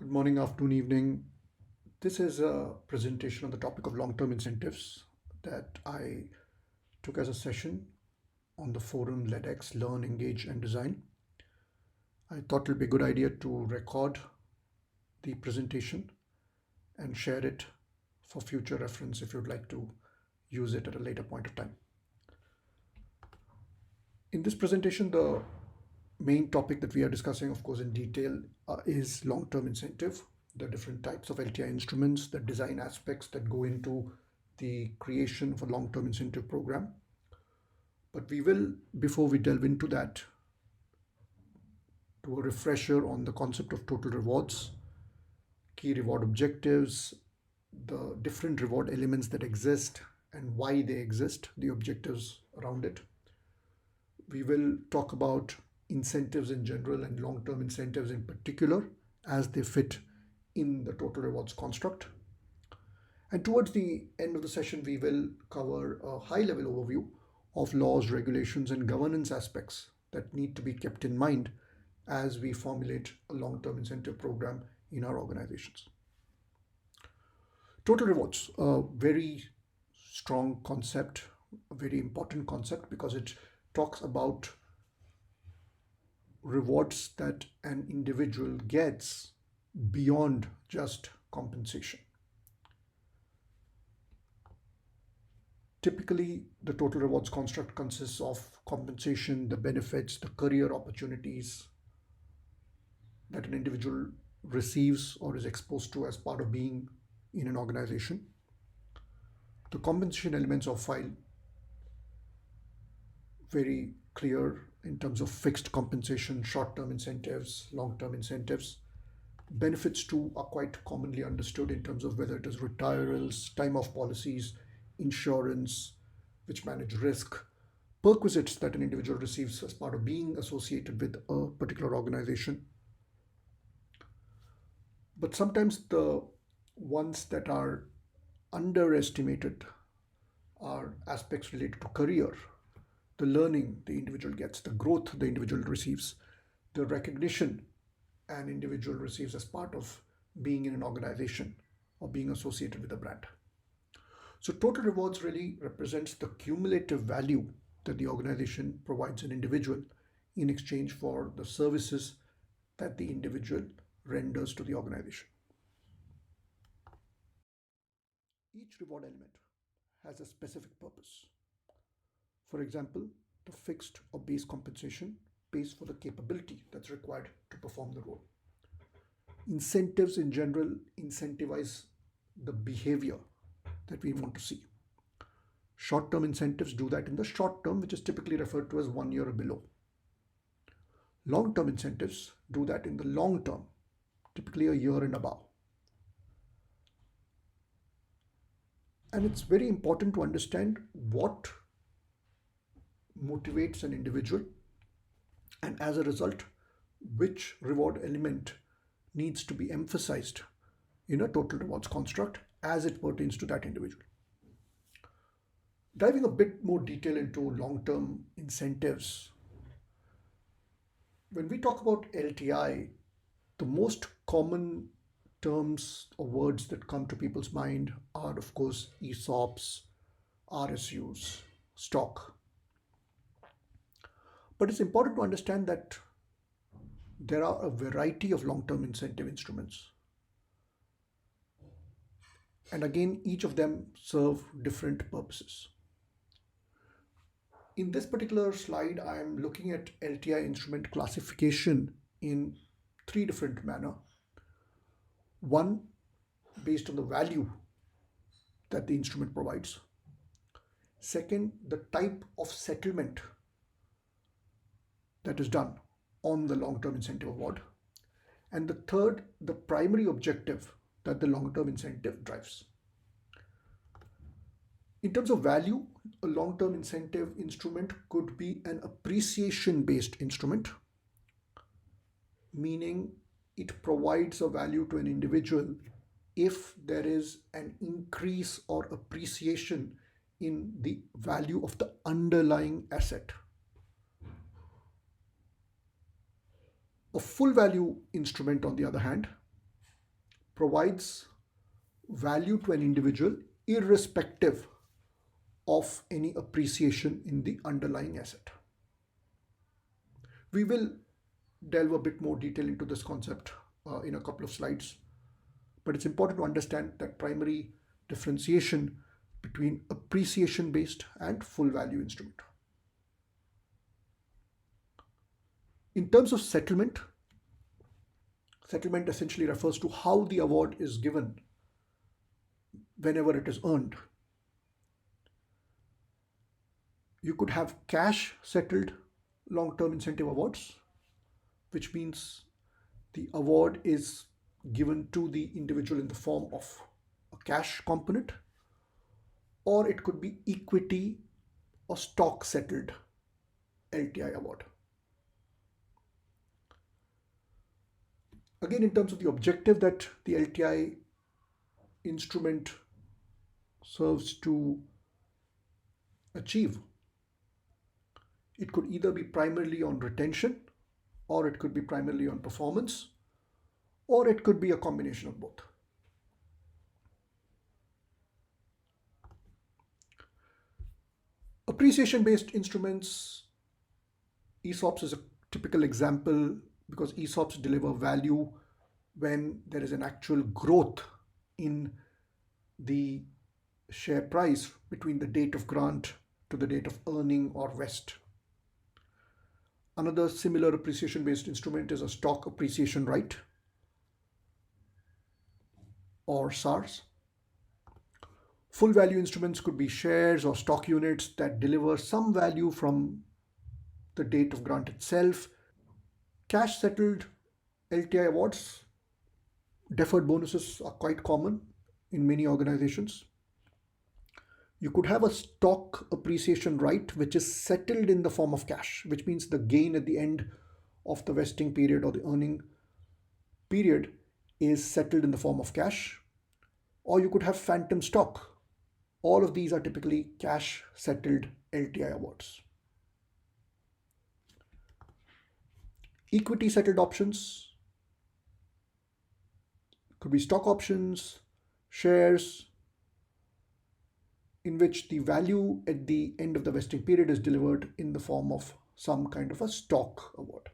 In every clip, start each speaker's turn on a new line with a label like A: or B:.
A: Good morning, afternoon, evening. This is a presentation on the topic of long-term incentives that I took as a session on the forum LEDex Learn, Engage and Design. I thought it would be a good idea to record the presentation and share it for future reference if you'd like to use it at a later point of time. In this presentation, the main topic that we are discussing, of course, in detail is long-term incentive, the different types of LTI instruments, the design aspects that go into the creation of a long-term incentive program. But we will, before we delve into that, do a refresher on the concept of total rewards, key reward objectives, the different reward elements that exist and why they exist, the objectives around it. We will talk about incentives in general and long-term incentives in particular as they fit in the total rewards construct. And towards the end of the session, we will cover a high-level overview of laws, regulations, and governance aspects that need to be kept in mind as we formulate a long-term incentive program in our organizations. Total rewards, a very strong concept, a very important concept because it talks about rewards that an individual gets beyond just compensation. Typically, the total rewards construct consists of compensation, the benefits, the career opportunities that an individual receives or is exposed to as part of being in an organization. The compensation elements are filed very clear in terms of fixed compensation, short-term incentives, long-term incentives. Benefits too are quite commonly understood in terms of whether it is retirals, time-off policies, insurance, which manage risk, perquisites that an individual receives as part of being associated with a particular organization. But sometimes the ones that are underestimated are aspects related to career, the learning the individual gets, the growth the individual receives, the recognition an individual receives as part of being in an organization or being associated with a brand. So total rewards really represents the cumulative value that the organization provides an individual in exchange for the services that the individual renders to the organization. Each reward element has a specific purpose. For example, the fixed or base compensation pays for the capability that's required to perform the role. Incentives in general incentivize the behavior that we want to see. Short-term incentives do that in the short term, which is typically referred to as 1 year or below. Long-term incentives do that in the long term, typically a year and above. And it's very important to understand what motivates an individual and as a result, which reward element needs to be emphasized in a total rewards construct as it pertains to that individual. Diving a bit more detail into long-term incentives, when we talk about LTI, the most common terms or words that come to people's mind are, of course, ESOPs, RSUs, stock. But it's important to understand that there are a variety of long-term incentive instruments. And again, each of them serve different purposes. In this particular slide, I am looking at LTI Instrument Classification in three different manners. One, based on the value that the instrument provides. Second, the type of settlement that is done on the long-term incentive award. And the third, the primary objective that the long-term incentive drives. In terms of value, a long-term incentive instrument could be an appreciation-based instrument, meaning it provides a value to an individual if there is an increase or appreciation in the value of the underlying asset. A full value instrument, on the other hand, provides value to an individual irrespective of any appreciation in the underlying asset. We will delve a bit more detail into this concept in a couple of slides, but it's important to understand that primary differentiation between appreciation based and full value instrument. In terms of settlement, settlement essentially refers to how the award is given whenever it is earned. You could have cash settled long-term incentive awards, which means the award is given to the individual in the form of a cash component, or it could be equity or stock settled LTI award. Again, in terms of the objective that the LTI instrument serves to achieve, it could either be primarily on retention, or it could be primarily on performance, or it could be a combination of both. Appreciation-based instruments, ESOPs is a typical example because ESOPs deliver value when there is an actual growth in the share price between the date of grant to the date of earning or vest. Another similar appreciation-based instrument is a stock appreciation right, or SARs. Full value instruments could be shares or stock units that deliver some value from the date of grant itself. Cash settled LTI awards, deferred bonuses are quite common in many organizations. You could have a stock appreciation right which is settled in the form of cash, which means the gain at the end of the vesting period or the earning period is settled in the form of cash. Or you could have phantom stock. All of these are typically cash settled LTI awards. Equity settled options could be stock options, shares, in which the value at the end of the vesting period is delivered in the form of some kind of a stock award.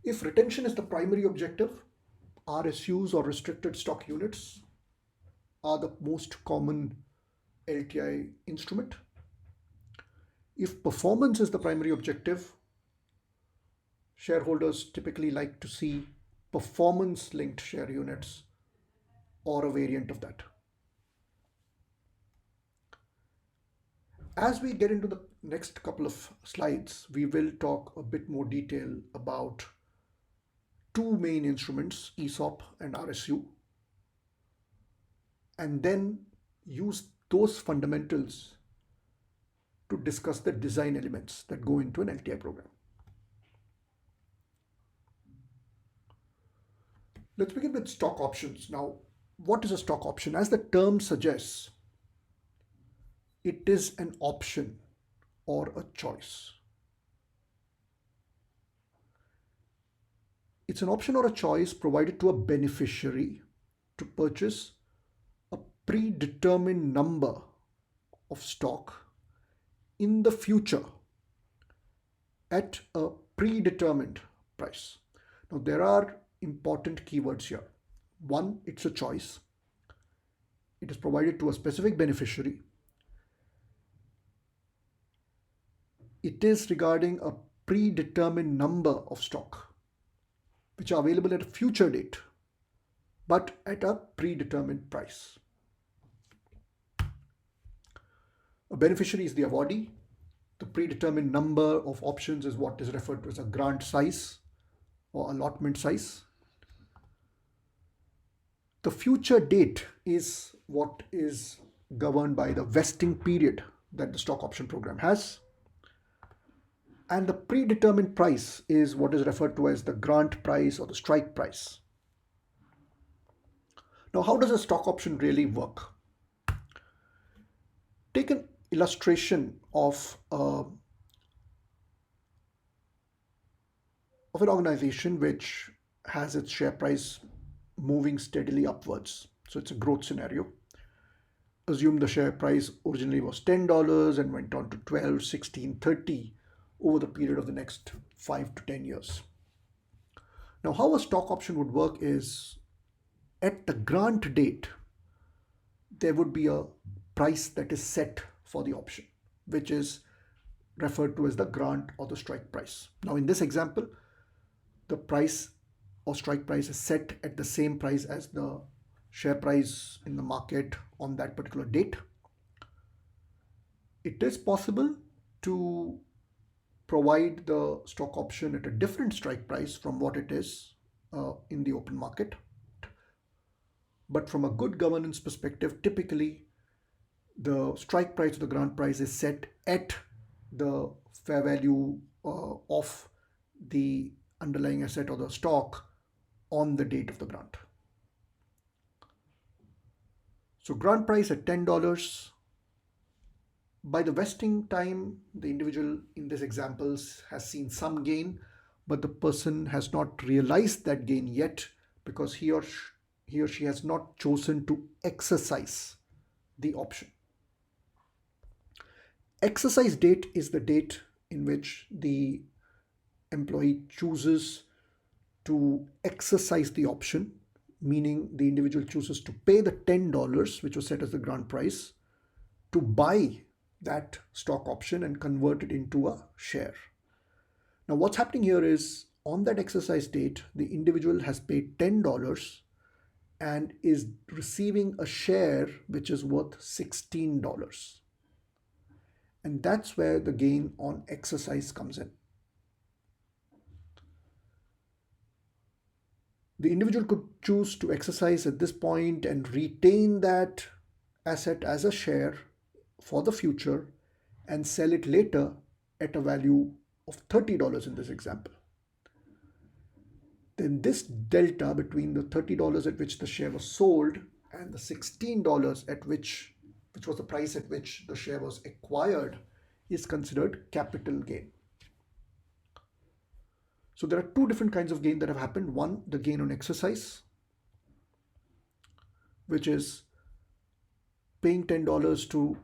A: If retention is the primary objective, RSUs or restricted stock units are the most common LTI instrument. If performance is the primary objective, shareholders typically like to see performance-linked share units or a variant of that. As we get into the next couple of slides, we will talk a bit more detail about two main instruments, ESOP and RSU, and then use those fundamentals to discuss the design elements that go into an LTI program. Let's begin with stock options. Now, what is a stock option? As the term suggests, it is an option or a choice. It's an option or a choice provided to a beneficiary to purchase a predetermined number of stock in the future at a predetermined price. Now, there are important keywords here. One, it's a choice. It is provided to a specific beneficiary. It is regarding a predetermined number of stock which are available at a future date, but at a predetermined price. A beneficiary is the awardee. The predetermined number of options is what is referred to as a grant size or allotment size. The future date is what is governed by the vesting period that the stock option program has. And the predetermined price is what is referred to as the grant price or the strike price. Now, how does a stock option really work? Take an illustration of an organization which has its share price moving steadily upwards. So it's a growth scenario. Assume the share price originally was $10 and went on to 12, 16, 30 over the period of the next 5 to 10 years. Now, how a stock option would work is at the grant date, there would be a price that is set for the option, which is referred to as the grant or the strike price. Now, in this example, the price or strike price is set at the same price as the share price in the market on that particular date. It is possible to provide the stock option at a different strike price from what it is in the open market. But from a good governance perspective, typically the strike price or the grant price is set at the fair value of the underlying asset or the stock on the date of the grant. So grant price at $10. By the vesting time, the individual in these examples has seen some gain, but the person has not realized that gain yet because he or she has not chosen to exercise the option. Exercise date is the date in which the employee chooses to exercise the option, meaning the individual chooses to pay the $10, which was set as the grant price, to buy that stock option and convert it into a share. Now, what's happening here is on that exercise date, the individual has paid $10 and is receiving a share which is worth $16. And that's where the gain on exercise comes in. The individual could choose to exercise at this point and retain that asset as a share for the future and sell it later at a value of $30 in this example. Then this delta between the $30 at which the share was sold and the $16 at which was the price at which the share was acquired is considered capital gain. So there are two different kinds of gain that have happened. One, the gain on exercise, which is paying $10 to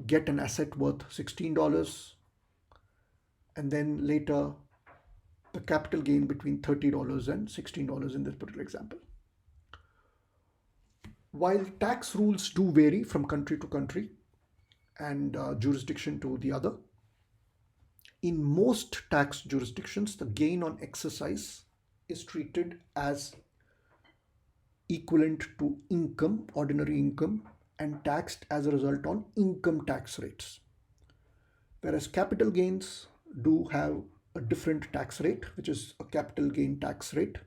A: get an asset worth $16, and then later the capital gain between $30 and $16 in this particular example. While tax rules do vary from country to country and jurisdiction to the other, in most tax jurisdictions, the gain on exercise is treated as equivalent to income, ordinary income, and taxed as a result on income tax rates. Whereas capital gains do have a different tax rate, which is a capital gain tax rate,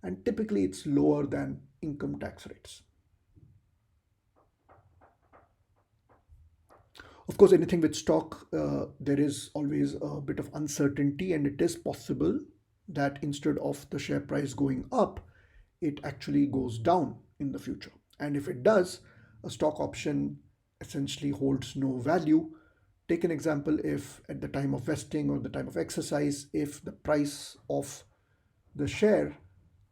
A: and typically it's lower than income tax rates. Of course, anything with stock, there is always a bit of uncertainty, and it is possible that instead of the share price going up, it actually goes down in the future. And if it does, a stock option essentially holds no value. Take an example, if at the time of vesting or the time of exercise, if the price of the share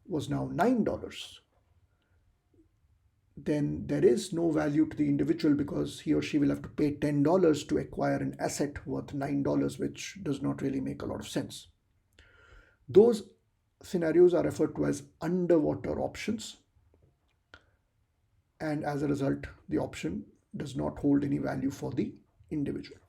A: was now $9, then there is no value to the individual because he or she will have to pay $10 to acquire an asset worth $9, which does not really make a lot of sense. Those scenarios are referred to as underwater options, and as a result, the option does not hold any value for the individual.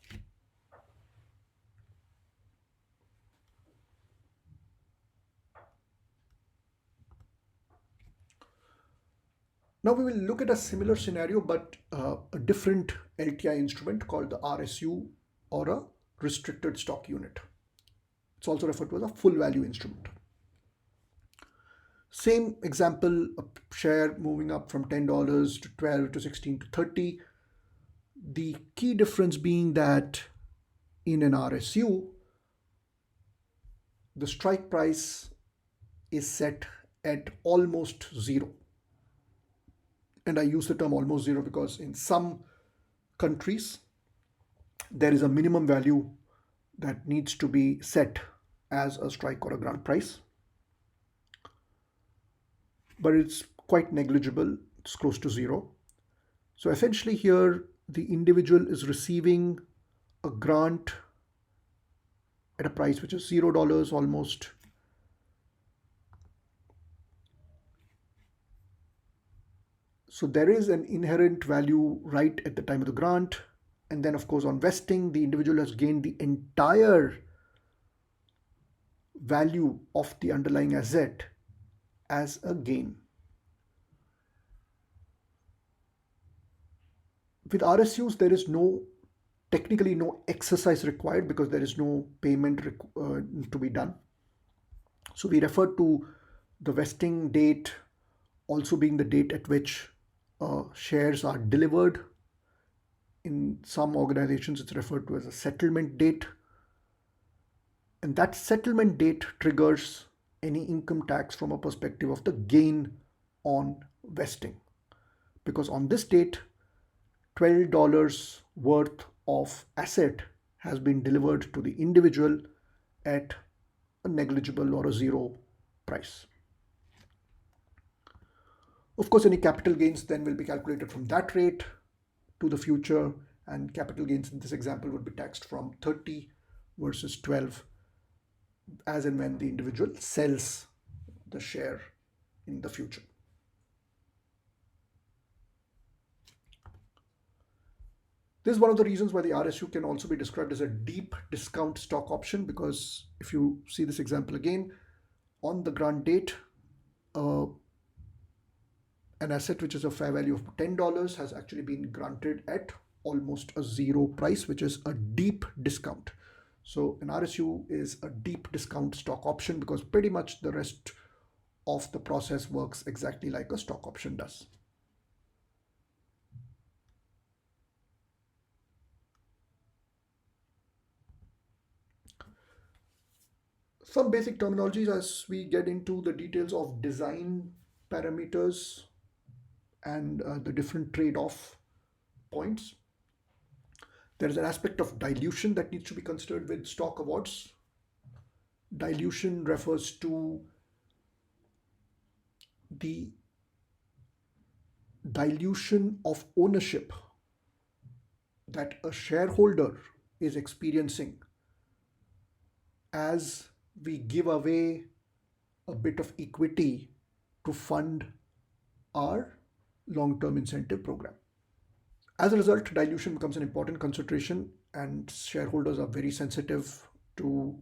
A: Now we will look at a similar scenario, but a different LTI instrument called the RSU, or a restricted stock unit. It's also referred to as a full value instrument. Same example, a share moving up from $10 to $12 to $16 to $30. The key difference being that in an RSU, the strike price is set at almost zero. And I use the term almost zero because in some countries, there is a minimum value that needs to be set as a strike or a grant price. but it's quite negligible. It's close to zero. So essentially here, the individual is receiving a grant at a price which is $0 almost. So there is an inherent value right at the time of the grant. And then of course on vesting, the individual has gained the entire value of the underlying asset as a gain. With RSUs, there is technically no exercise required because there is no payment to be done. So we refer to the vesting date also being the date at which shares are delivered. In some organizations, it's referred to as a settlement date. And that settlement date triggers any income tax from a perspective of the gain on vesting. Because on this date, $12 worth of asset has been delivered to the individual at a negligible or a zero price. Of course, any capital gains then will be calculated from that rate to the future, and capital gains in this example would be taxed from 30 versus 12 as and when the individual sells the share in the future. This is one of the reasons why the RSU can also be described as a deep discount stock option, because if you see this example again, on the grant date, an asset which is a fair value of $10 has actually been granted at almost a zero price, which is a deep discount. So an RSU is a deep discount stock option because pretty much the rest of the process works exactly like a stock option does. Some basic terminologies as we get into the details of design parameters and the different trade-off points. There is an aspect of dilution that needs to be considered with stock awards. Dilution refers to the dilution of ownership that a shareholder is experiencing as we give away a bit of equity to fund our long-term incentive program. As a result, dilution becomes an important consideration, and shareholders are very sensitive to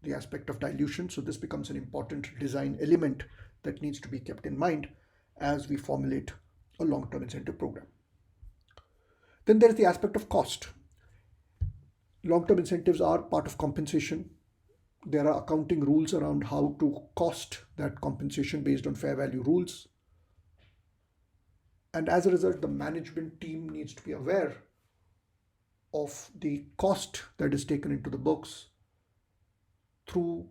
A: the aspect of dilution. So this becomes an important design element that needs to be kept in mind as we formulate a long-term incentive program. Then there is the aspect of cost. Long-term incentives are part of compensation. There are accounting rules around how to cost that compensation based on fair value rules. And as a result, the management team needs to be aware of the cost that is taken into the books through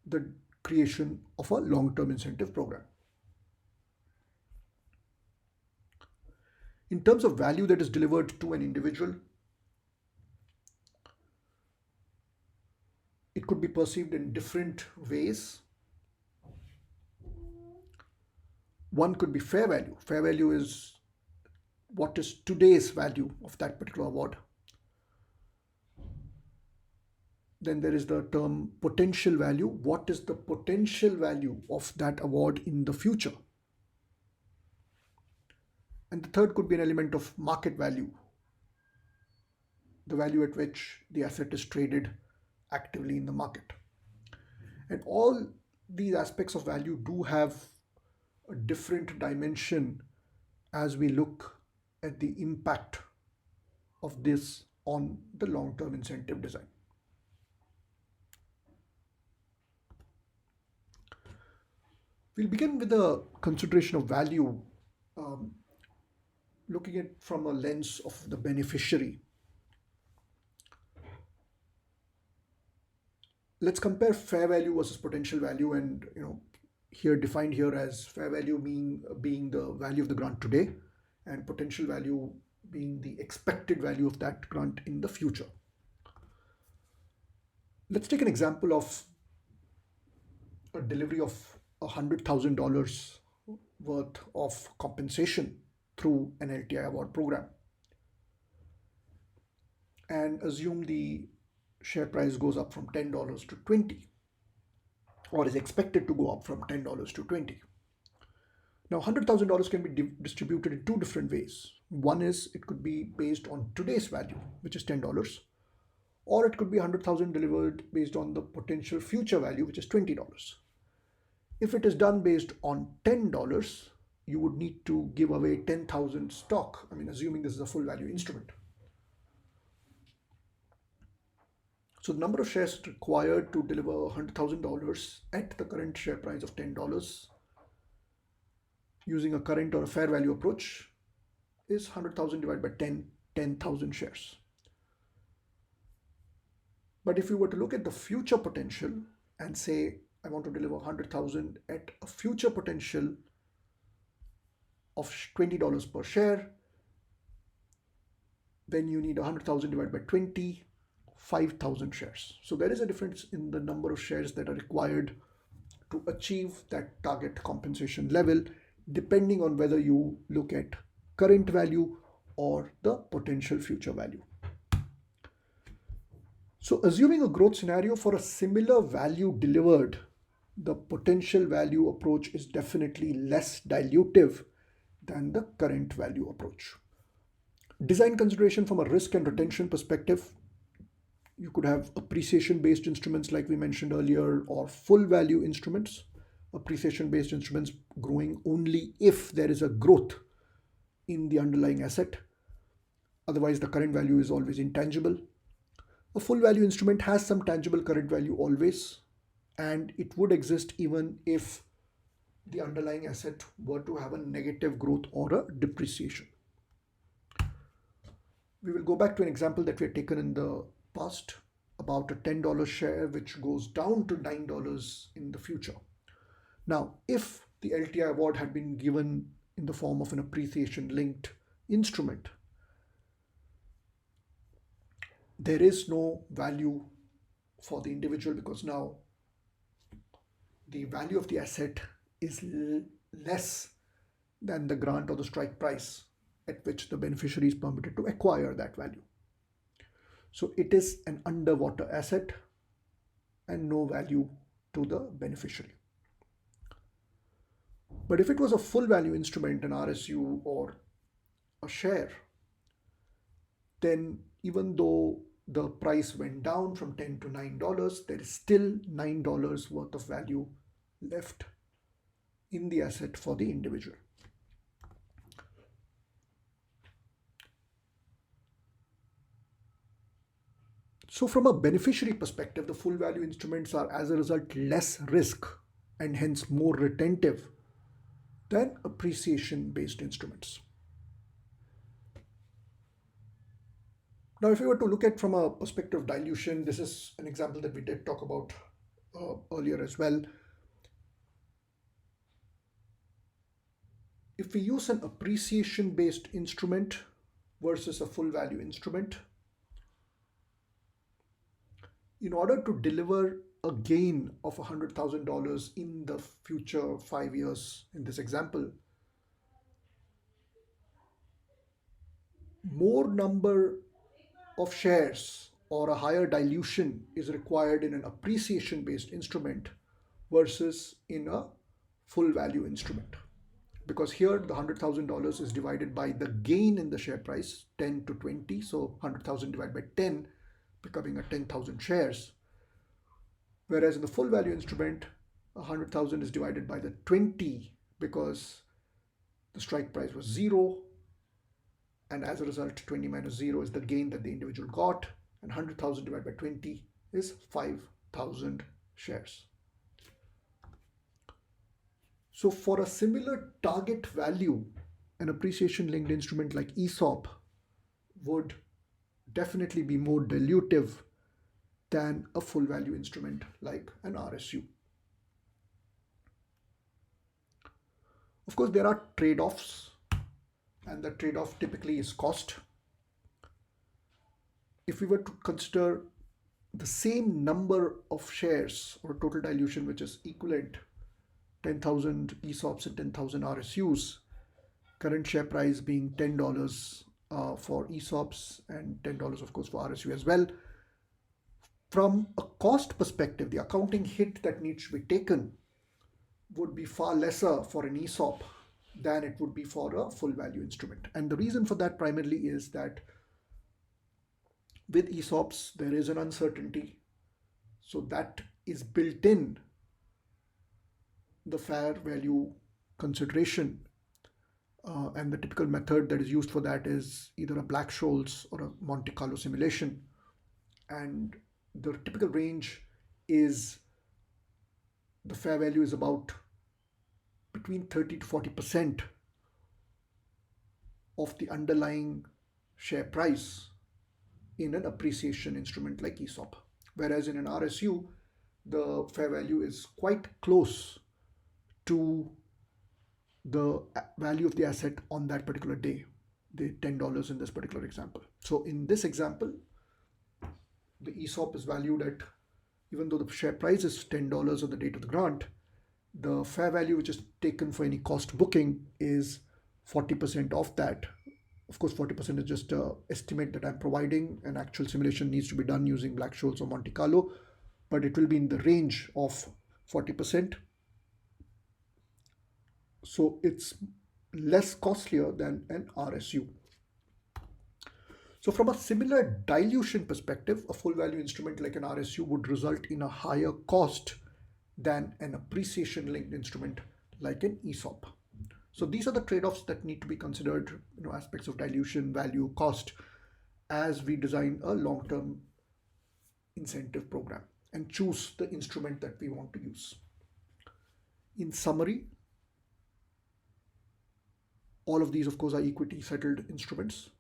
A: the creation of a long-term incentive program. In terms of value that is delivered to an individual, it could be perceived in different ways. One could be fair value. Fair value is what is today's value of that particular award. Then there is the term potential value. What is the potential value of that award in the future? And the third could be an element of market value, the value at which the asset is traded actively in the market. And all these aspects of value do have a different dimension as we look at the impact of this on the long-term incentive design. We'll begin with a consideration of value, looking at from a lens of the beneficiary. Let's compare fair value versus potential value, and here defined here as fair value being the value of the grant today, and potential value being the expected value of that grant in the future. Let's take an example of a delivery of $100,000 worth of compensation through an LTI award program, and assume the share price goes up from $10 to 20, or is expected to go up from $10 to 20. Now, $100,000 can be distributed in two different ways. One is it could be based on today's value, which is $10, or it could be 100,000 delivered based on the potential future value, which is $20. If it is done based on $10, you would need to give away 10,000 stock. I mean, assuming this is a full value instrument. So the number of shares required to deliver $100,000 at the current share price of $10 using a current or a fair value approach is 100,000 divided by 10,000 shares. But if you were to look at the future potential and say, I want to deliver 100,000 at a future potential of $20 per share, then you need 100,000 divided by 20, 5,000 shares. So there is a difference in the number of shares that are required to achieve that target compensation level, depending on whether you look at current value or the potential future value. So assuming a growth scenario for a similar value delivered, the potential value approach is definitely less dilutive than the current value approach. Design consideration from a risk and retention perspective, you could have appreciation based instruments like we mentioned earlier, or full value instruments. Appreciation based instruments growing only if there is a growth in the underlying asset. Otherwise, the current value is always intangible. A full value instrument has some tangible current value always, and it would exist even if the underlying asset were to have a negative growth or a depreciation. We will go back to an example that we had taken in the past about a $10 share which goes down to $9 in the future. Now, if the LTI award had been given in the form of an appreciation linked instrument, there is no value for the individual because now the value of the asset is less than the grant or the strike price at which the beneficiary is permitted to acquire that value. So it is an underwater asset and no value to the beneficiary. But if it was a full value instrument, an RSU or a share, then even though the price went down from $10 to $9, there is still $9 worth of value left in the asset for the individual. So from a beneficiary perspective, the full value instruments are as a result less risk and hence more retentive than appreciation based instruments. Now, if you were to look at from a perspective of dilution, this is an example that we did talk about earlier as well. If we use an appreciation based instrument versus a full value instrument, in order to deliver a gain of $100,000 in the future 5 years in this example, more number of shares or a higher dilution is required in an appreciation based instrument versus in a full value instrument. Because here the $100,000 is divided by the gain in the share price, 10 to 20, so 100,000 divided by 10, becoming a 10,000 shares. Whereas in the full value instrument, 100,000 is divided by the 20 because the strike price was 0. And as a result, 20 minus 0 is the gain that the individual got. And 100,000 divided by 20 is 5,000 shares. So for a similar target value, an appreciation linked instrument like ESOP would definitely be more dilutive than a full value instrument like an RSU. Of course, there are trade-offs, and the trade-off typically is cost. If we were to consider the same number of shares or total dilution which is equivalent 10,000 ESOPs and 10,000 RSUs, current share price being $10 for ESOPs and $10 of course for RSU as well. From a cost perspective, the accounting hit that needs to be taken would be far lesser for an ESOP than it would be for a full value instrument. And the reason for that primarily is that with ESOPs, there is an uncertainty. So that is built in the fair value consideration. And the typical method that is used for that is either a Black-Scholes or a Monte Carlo simulation. And the typical range is the fair value is about between 30 to 40% of the underlying share price in an appreciation instrument like ESOP. Whereas in an RSU, the fair value is quite close to the value of the asset on that particular day, the $10 in this particular example. So in this example, the ESOP is valued at, even though the share price is $10 on the date of the grant, the fair value which is taken for any cost booking is 40% of that. Of course, 40% is just an estimate that I'm providing. An actual simulation needs to be done using Black-Scholes or Monte Carlo, but it will be in the range of 40%. So it's less costlier than an RSU. So from a similar dilution perspective, a full value instrument like an RSU would result in a higher cost than an appreciation linked instrument like an ESOP. So these are the trade-offs that need to be considered, aspects of dilution, value, cost, as we design a long-term incentive program and choose the instrument that we want to use. In summary, all of these, of course, are equity settled instruments.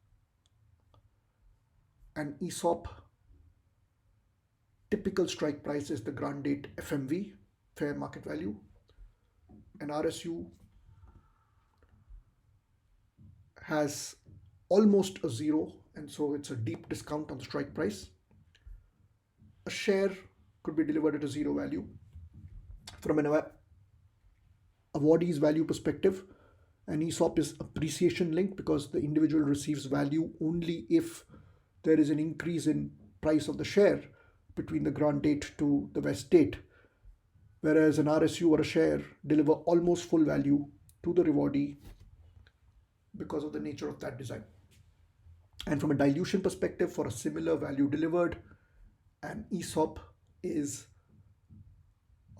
A: An ESOP, typical strike price is the grant date FMV, fair market value. An RSU has almost a zero, and so it's a deep discount on the strike price. A share could be delivered at a zero value. From an awardee's value perspective, an ESOP is appreciation linked because the individual receives value only if there is an increase in price of the share between the grant date to the vest date, whereas an RSU or a share deliver almost full value to the rewardee because of the nature of that design. And from a dilution perspective, for a similar value delivered, an ESOP is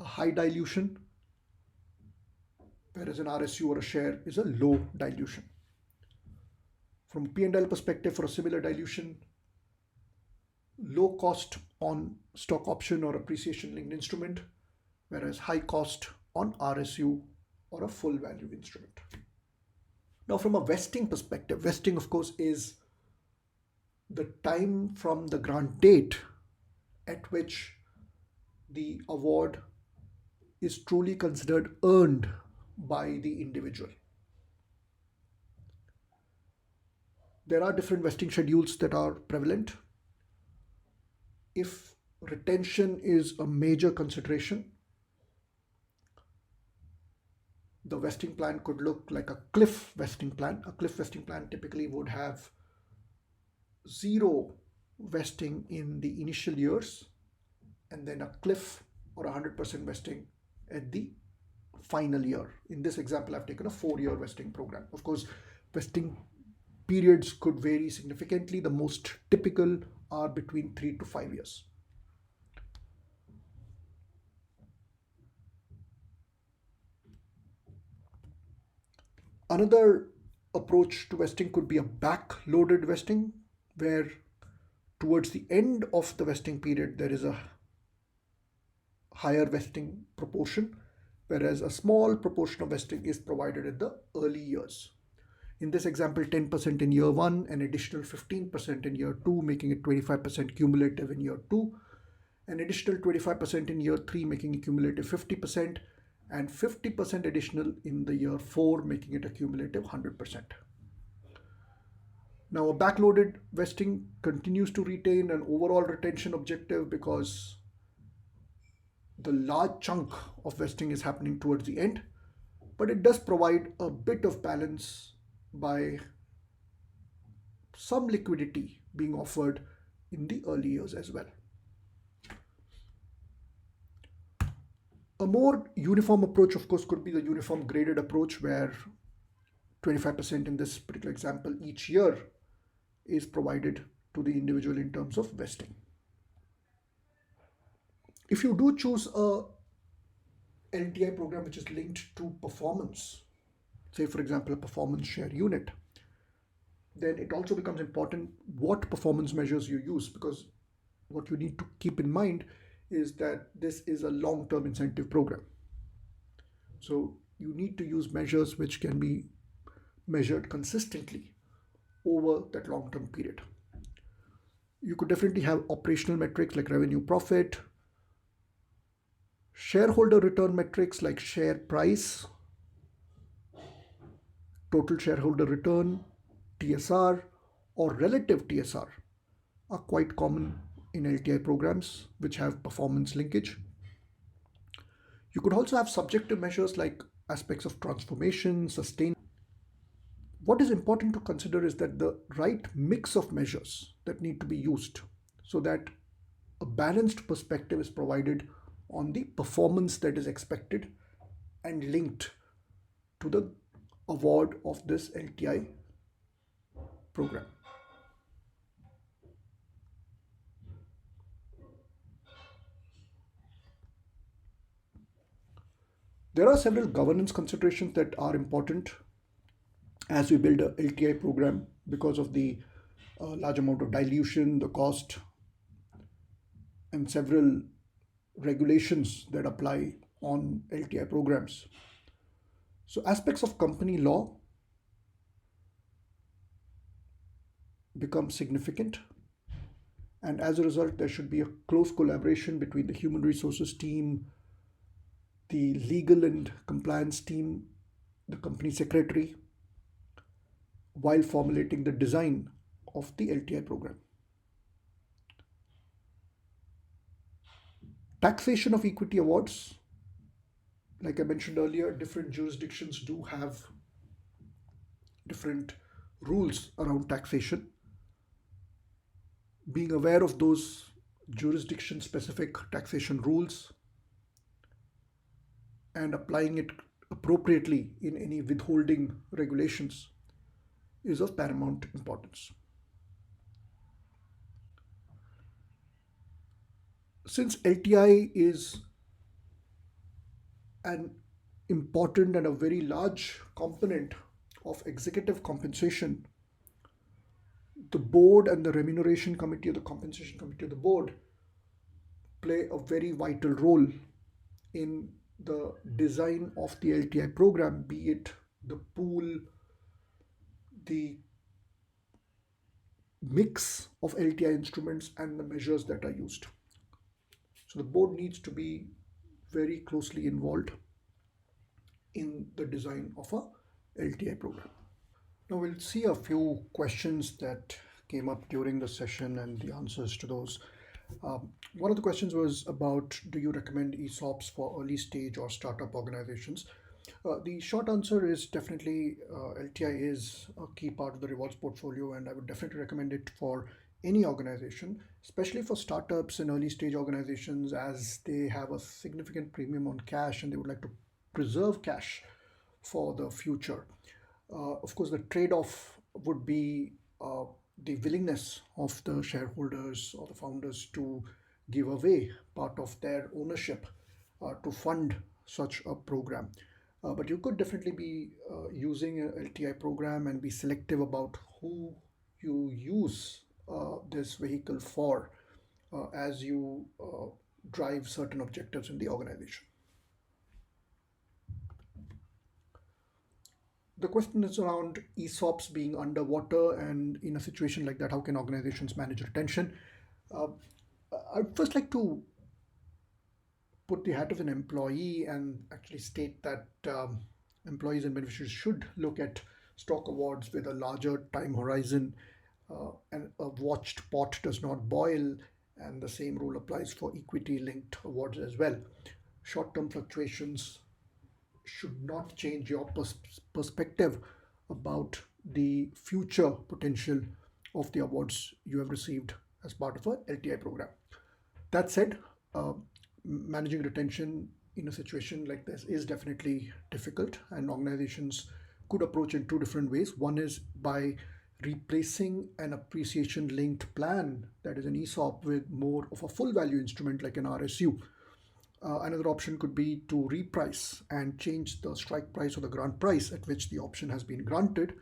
A: a high dilution, whereas an RSU or a share is a low dilution. From a P&L perspective, for a similar dilution, low cost on stock option or appreciation linked instrument, whereas high cost on RSU or a full value instrument. Now, from a vesting perspective, vesting, of course, is the time from the grant date at which the award is truly considered earned by the individual. There are different vesting schedules that are prevalent. If retention is a major consideration, the vesting plan could look like a cliff vesting plan. A cliff vesting plan typically would have zero vesting in the initial years and then a cliff or 100% vesting at the final year. In this example, I've taken a 4-year vesting program. Of course, vesting periods could vary significantly. The most typical are between 3 to 5 years. Another approach to vesting could be a back-loaded vesting, where towards the end of the vesting period, there is a higher vesting proportion, whereas a small proportion of vesting is provided in the early years. In this example, 10% in year 1, an additional 15% in year 2, making it 25% cumulative in year 2, an additional 25% in year 3, making it cumulative 50%, and 50% additional in the year 4, making it a cumulative 100%. Now, a backloaded vesting continues to retain an overall retention objective because the large chunk of vesting is happening towards the end, but it does provide a bit of balance by some liquidity being offered in the early years as well. A more uniform approach, of course, could be the uniform graded approach, where 25% in this particular example each year is provided to the individual in terms of vesting. If you do choose a LTI program which is linked to performance, say for example a performance share unit, then it also becomes important what performance measures you use, because what you need to keep in mind is that this is a long-term incentive program. So you need to use measures which can be measured consistently over that long-term period. You could definitely have operational metrics like revenue, profit, shareholder return metrics like share price, total shareholder return, TSR, or relative TSR are quite common in LTI programs which have performance linkage. You could also have subjective measures like aspects of transformation, sustain. What is important to consider is that the right mix of measures that need to be used so that a balanced perspective is provided on the performance that is expected and linked to the award of this LTI program. There are several governance considerations that are important as we build a LTI program because of the large amount of dilution, the cost, and several regulations that apply on LTI programs. So aspects of company law become significant, and as a result there should be a close collaboration between the human resources team, the legal and compliance team, the company secretary, while formulating the design of the LTI program. Taxation of equity awards, like I mentioned earlier, different jurisdictions do have different rules around taxation. Being aware of those jurisdiction specific taxation rules and applying it appropriately in any withholding regulations is of paramount importance. Since LTI is an important and a very large component of executive compensation, the board and the remuneration committee or the compensation committee of the board play a very vital role in the design of the LTI program, be it the pool, the mix of LTI instruments, and the measures that are used. So the board needs to be very closely involved in the design of a LTI program. Now we'll see a few questions that came up during the session and the answers to those. One of the questions was about, do you recommend ESOPs for early stage or startup organizations? The short answer is definitely LTI is a key part of the rewards portfolio, and I would definitely recommend it for any organization, especially for startups and early stage organizations, as they have a significant premium on cash and they would like to preserve cash for the future. Of course, the trade-off would be the willingness of the shareholders or the founders to give away part of their ownership to fund such a program. But you could definitely be using an LTI program and be selective about who you use this vehicle for as you drive certain objectives in the organization. The question is around ESOPs being underwater, and in a situation like that, how can organizations manage retention? I'd first like to put the hat of an employee and actually state that employees and beneficiaries should look at stock awards with a larger time horizon, and a watched pot does not boil, and the same rule applies for equity linked awards as well. Short-term fluctuations should not change your perspective about the future potential of the awards you have received as part of a LTI program. That said, uh, managing retention in a situation like this is definitely difficult, and organizations could approach in two different ways. One is by replacing an appreciation linked plan, that is an ESOP, with more of a full value instrument like an RSU. Another option could be to reprice and change the strike price or the grant price at which the option has been granted,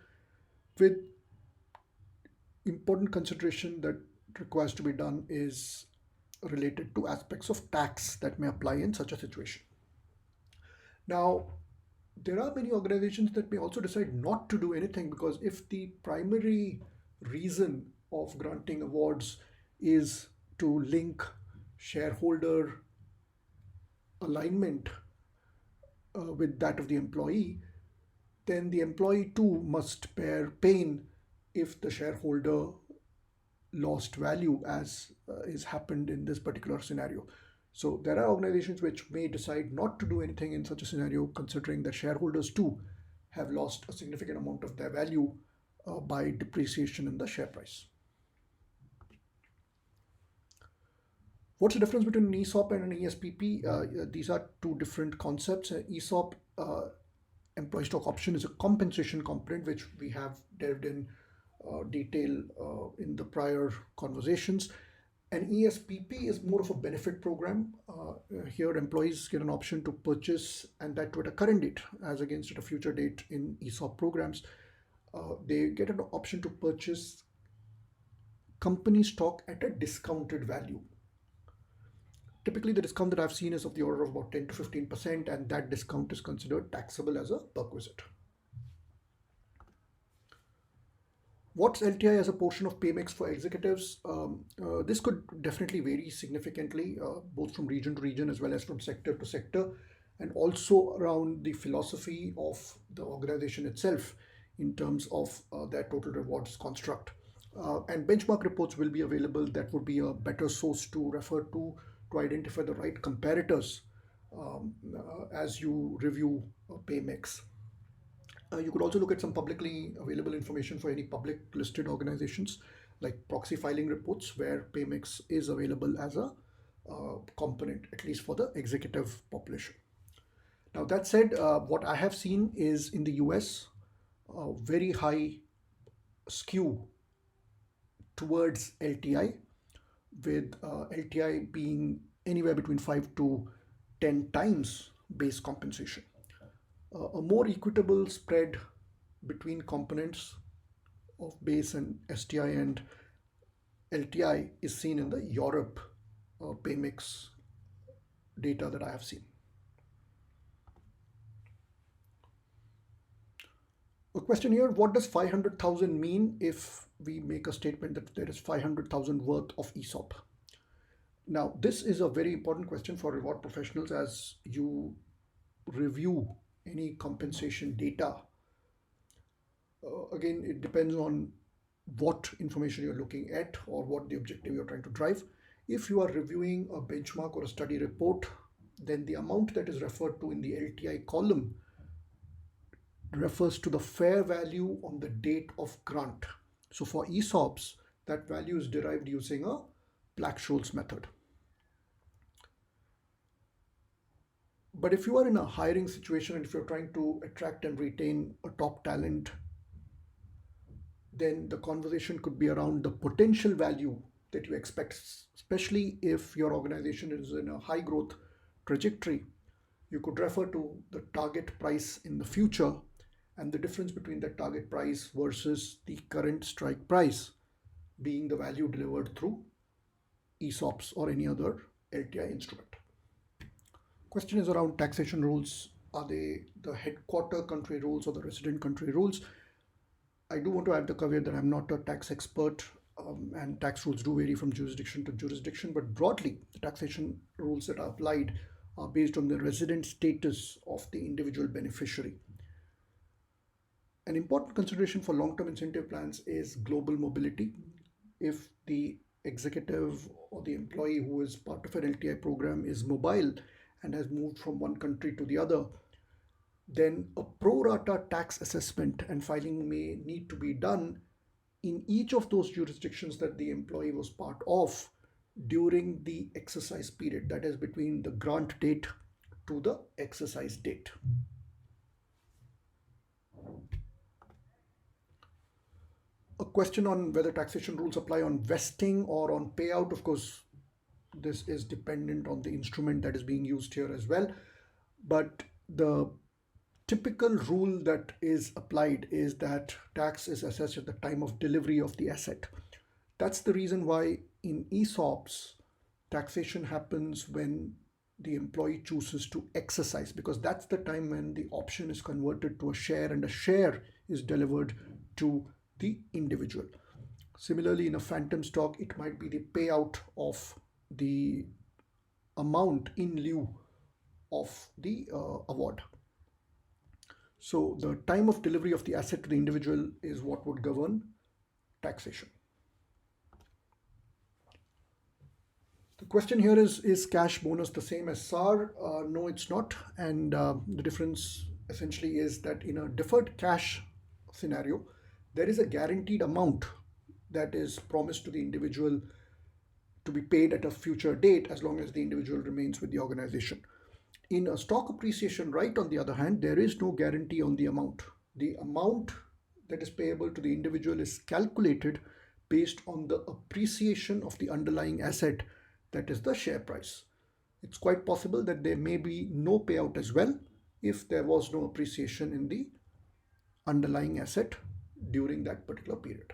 A: with important consideration that requires to be done is related to aspects of tax that may apply in such a situation. Now, there are many organizations that may also decide not to do anything, because if the primary reason of granting awards is to link shareholder alignment with that of the employee, then the employee too must bear pain if the shareholder lost value, as is happened in this particular scenario. So there are organizations which may decide not to do anything in such a scenario, considering that shareholders too have lost a significant amount of their value by depreciation in the share price. What's the difference between an ESOP and an ESPP? These are two different concepts. An ESOP, employee stock option, is a compensation component which we have delved in detail in the prior conversations. An ESPP is more of a benefit program. Here, employees get an option to purchase, and that to at a current date, as against at a future date in ESOP programs. They get an option to purchase company stock at a discounted value. Typically, the discount that I've seen is of the order of about 10 to 15%, and that discount is considered taxable as a perquisite. What's LTI as a portion of pay mix for executives? This could definitely vary significantly, both from region to region as well as from sector to sector, and also around the philosophy of the organization itself in terms of their total rewards construct. And benchmark reports will be available. That would be a better source to refer to identify the right comparators as you review pay mix. You could also look at some publicly available information for any public listed organizations, like proxy filing reports, where pay mix is available as a component, at least for the executive population. Now, that said, what I have seen is in the US, very high skew towards LTI, with LTI being anywhere between 5 to 10 times base compensation. A more equitable spread between components of base and STI and LTI is seen in the Europe pay mix data that I have seen. A question here: what does 500,000 mean if we make a statement that there is 500,000 worth of ESOP? Now, this is a very important question for reward professionals as you review any compensation data. Again, it depends on what information you're looking at or what the objective you're trying to drive. If you are reviewing a benchmark or a study report, then the amount that is referred to in the LTI column refers to the fair value on the date of grant. So for ESOPs, that value is derived using a Black-Scholes method. But if you are in a hiring situation and if you're trying to attract and retain a top talent, then the conversation could be around the potential value that you expect, especially if your organization is in a high growth trajectory. You could refer to the target price in the future and the difference between the target price versus the current strike price being the value delivered through ESOPs or any other LTI instrument. Question is around taxation rules. Are they the headquarter country rules or the resident country rules? I do want to add the caveat that I'm not a tax expert, and tax rules do vary from jurisdiction to jurisdiction, but broadly, the taxation rules that are applied are based on the resident status of the individual beneficiary. An important consideration for long-term incentive plans is global mobility. If the executive or the employee who is part of an LTI program is mobile and has moved from one country to the other, then a pro rata tax assessment and filing may need to be done in each of those jurisdictions that the employee was part of during the exercise period, that is between the grant date to the exercise date. A question on whether taxation rules apply on vesting or on payout. Of course, this is dependent on the instrument that is being used here as well. But the typical rule that is applied is that tax is assessed at the time of delivery of the asset. That's the reason why in ESOPs, taxation happens when the employee chooses to exercise, because that's the time when the option is converted to a share and a share is delivered to the individual. Similarly, in a phantom stock, it might be the payout of the amount in lieu of the award. So the time of delivery of the asset to the individual is what would govern taxation. The question here is cash bonus the same as SAR? No, it's not. And the difference essentially is that in a deferred cash scenario, there is a guaranteed amount that is promised to the individual to be paid at a future date as long as the individual remains with the organization. In a stock appreciation right, on the other hand, there is no guarantee on the amount. The amount that is payable to the individual is calculated based on the appreciation of the underlying asset, that is the share price. It's quite possible that there may be no payout as well if there was no appreciation in the underlying asset during that particular period.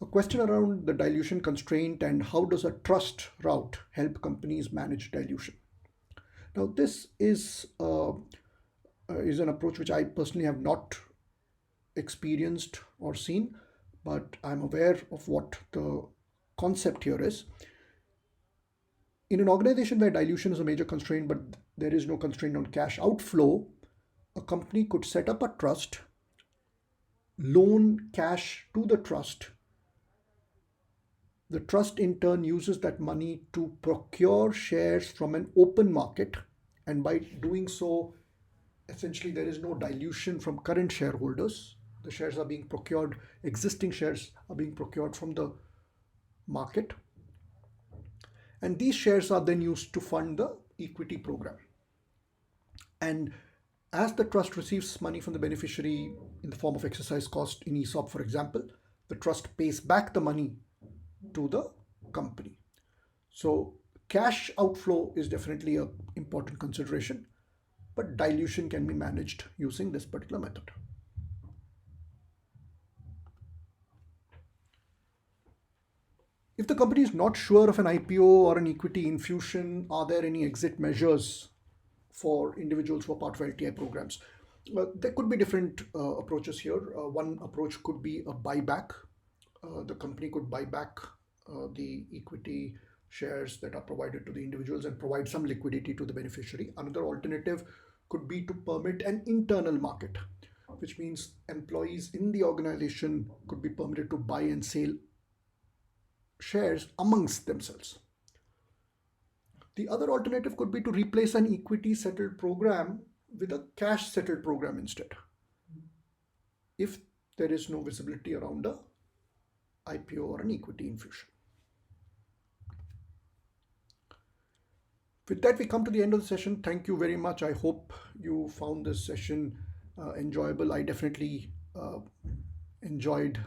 A: A question around the dilution constraint and how does a trust route help companies manage dilution? Now, this is an approach which I personally have not experienced or seen, but I'm aware of what the concept here is. In an organization where dilution is a major constraint, but there is no constraint on cash outflow, a company could set up a trust, loan cash to the trust. The trust in turn uses that money to procure shares from an open market, and by doing so, essentially there is no dilution from current shareholders. The shares are being procured, existing shares are being procured from the market, and these shares are then used to fund the equity program. And as the trust receives money from the beneficiary in the form of exercise cost in ESOP, for example, the trust pays back the money to the company. So cash outflow is definitely an important consideration, but dilution can be managed using this particular method. If the company is not sure of an IPO or an equity infusion, are there any exit measures for individuals who are part of LTI programs? There could be different approaches here. One approach could be a buyback. The company could buy back the equity shares that are provided to the individuals and provide some liquidity to the beneficiary. Another alternative could be to permit an internal market, which means employees in the organization could be permitted to buy and sell shares amongst themselves. The other alternative could be to replace an equity settled program with a cash settled program instead, if there is no visibility around a IPO or an equity infusion. With that, we come to the end of the session. Thank you very much. I hope you found this session enjoyable. I definitely enjoyed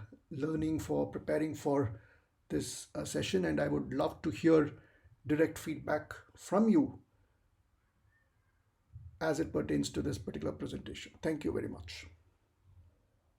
A: preparing for this session, and I would love to hear direct feedback from you as it pertains to this particular presentation. Thank you very much.